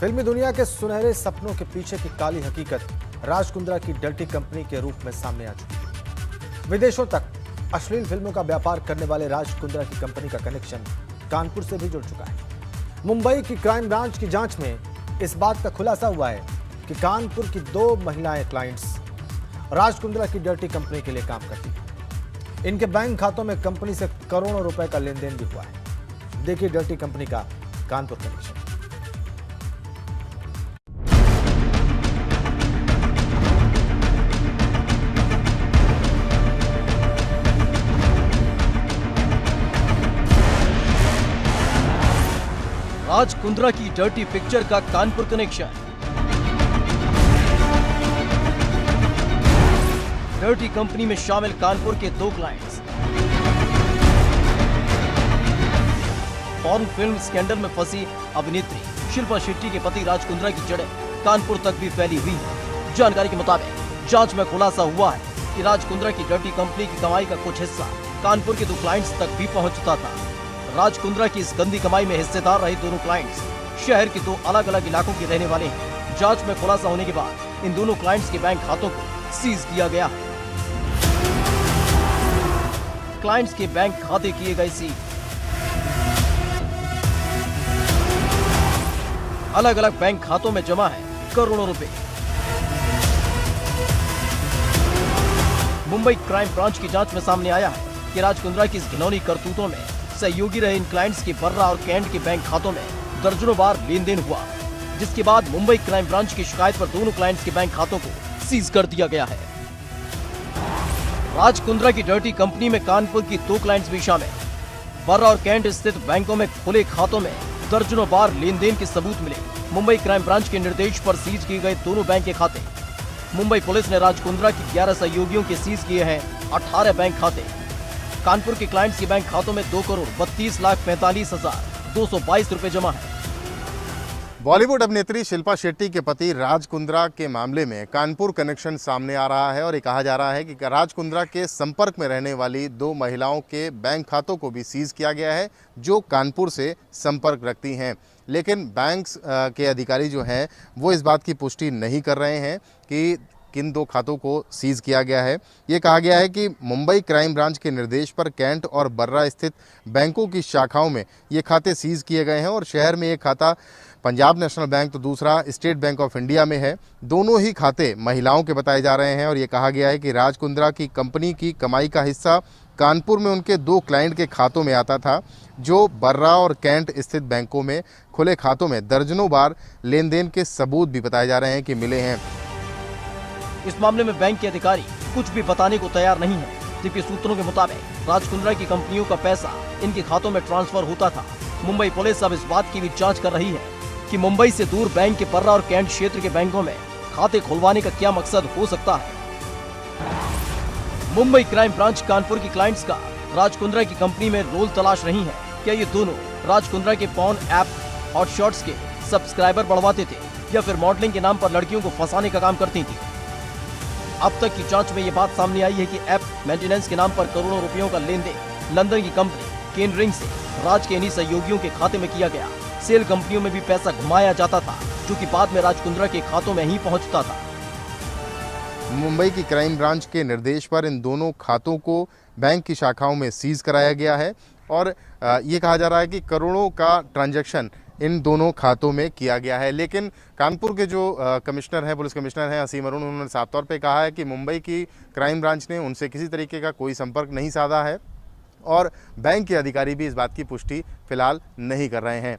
फिल्मी दुनिया के सुनहरे सपनों के पीछे की काली हकीकत राज कुंद्रा की डर्टी कंपनी के रूप में सामने आ चुकी है। विदेशों तक अश्लील फिल्मों का व्यापार करने वाले राज कुंद्रा की कंपनी का कनेक्शन कानपुर से भी जुड़ चुका है। मुंबई की क्राइम ब्रांच की जांच में इस बात का खुलासा हुआ है कि कानपुर की 2 महिलाएं क्लाइंट्स राज कुंद्रा की डर्टी कंपनी के लिए काम करती हैं। इनके बैंक खातों में कंपनी से करोड़ों रुपए का लेन देन भी हुआ है। देखिए डर्टी कंपनी का कानपुर कनेक्शन। राज कुंद्रा की डर्टी पिक्चर का कानपुर कनेक्शन। डर्टी कंपनी में शामिल कानपुर के 2 क्लाइंट्स। पॉर्न फिल्म स्कैंडल में फंसी अभिनेत्री शिल्पा शेट्टी के पति राज कुंद्रा की जड़ें कानपुर तक भी फैली हुई है। जानकारी के मुताबिक जांच में खुलासा हुआ है कि राज कुंद्रा की डर्टी कंपनी की कमाई का कुछ हिस्सा कानपुर के 2 क्लाइंट्स तक भी पहुंचता था। राज कुंद्रा की इस गंदी कमाई में हिस्सेदार रहे दोनों क्लाइंट्स शहर के 2 अलग-अलग इलाकों के रहने वाले हैं। जांच में खुलासा होने के बाद इन दोनों क्लाइंट्स के बैंक खातों को सीज किया गया है। क्लाइंट्स के बैंक खाते किए गए सीज। अलग-अलग बैंक खातों में जमा है करोड़ों रुपए। मुंबई क्राइम ब्रांच की जांच में सामने आया है कि राज कुंद्रा की इस घिनौनी करतूतों में सहयोगी रहे इन क्लाइंट्स के बर्रा और कैंट के बैंक खातों में दर्जनों बार लेन देन हुआ, जिसके बाद मुंबई क्राइम ब्रांच की शिकायत पर दोनों क्लाइंट्स के बैंक खातों को सीज कर दिया गया है। राज कुंद्रा की डर्टी कंपनी में कानपुर की 2 क्लाइंट्स भी शामिल। बर्रा और कैंट स्थित बैंकों में खुले खातों में दर्जनों बार लेन देन के सबूत मिले। मुंबई क्राइम ब्रांच के निर्देश पर सीज किए गए दोनों बैंक के खाते। मुंबई पुलिस ने राज कुंद्रा की 11 सहयोगियों के सीज किए हैं 18 बैंक खाते। कानपुर के क्लाइंट्स के बैंक खातों में 2,32,45,222 रुपए जमा है। बॉलीवुड अभिनेत्री शिल्पा शेट्टी के पति राज कुंद्रा के मामले में कानपुर कनेक्शन सामने आ रहा है और ये कहा जा रहा है कि राज कुंद्रा के संपर्क में रहने वाली 2 महिलाओं के बैंक खातों को भी सीज किया गया है जो कानपुर से संपर्क रखती हैं। लेकिन बैंक्स के अधिकारी जो हैं वो इस बात की पुष्टि नहीं कर रहे हैं कि किन 2 खातों को सीज किया गया है। ये कहा गया है कि मुंबई क्राइम ब्रांच के निर्देश पर कैंट और बर्रा स्थित बैंकों की शाखाओं में ये खाते सीज किए गए हैं और शहर में एक खाता पंजाब नेशनल बैंक तो दूसरा स्टेट बैंक ऑफ इंडिया में है। दोनों ही खाते महिलाओं के बताए जा रहे हैं और ये कहा गया है कि राज कुंद्रा की कंपनी की कमाई का हिस्सा कानपुर में उनके 2 क्लाइंट के खातों में आता था, जो बर्रा और कैंट स्थित बैंकों में खुले खातों में दर्जनों बार लेन देन के सबूत भी बताए जा रहे हैं कि मिले हैं। इस मामले में बैंक के अधिकारी कुछ भी बताने को तैयार नहीं है, जबकि सूत्रों के मुताबिक राज कुंद्रा की कंपनियों का पैसा इनके खातों में ट्रांसफर होता था। मुंबई पुलिस अब इस बात की भी जांच कर रही है कि मुंबई से दूर बैंक के बर्रा और कैंट क्षेत्र के बैंकों में खाते खुलवाने का क्या मकसद हो सकता है। मुंबई क्राइम ब्रांच कानपुर की क्लाइंट्स का राज कुंद्रा की कंपनी में रोल तलाश रही है। क्या ये दोनों राज कुंद्रा के पॉर्न ऐप हॉट शॉट्स के सब्सक्राइबर बढ़वाते थे या फिर मॉडलिंग के नाम पर लड़कियों को फंसाने का काम करती थी। अब तक की जांच में ये बात सामने आई है कि ऐप मेंटेनेंस के नाम पर करोड़ों रुपयों का लेन देन लंदन की कंपनी केन रिंग से राज के इन्हीं सहयोगियों के खाते में किया गया। सेल कंपनियों में भी पैसा घुमाया जाता था, जो कि बाद में राज कुंद्रा के खातों में ही पहुंचता था। मुंबई की क्राइम ब्रांच के निर्देश पर इन दोनों खातों को बैंक की शाखाओं में सीज कराया गया है और ये कहा जा रहा है कि करोड़ों का ट्रांजैक्शन इन दोनों खातों में किया गया है। लेकिन कानपुर के जो कमिश्नर हैं, पुलिस कमिश्नर हैं असीम अरुण, उन्होंने साफ तौर पे कहा है कि मुंबई की क्राइम ब्रांच ने उनसे किसी तरीके का कोई संपर्क नहीं साधा है और बैंक के अधिकारी भी इस बात की पुष्टि फिलहाल नहीं कर रहे हैं।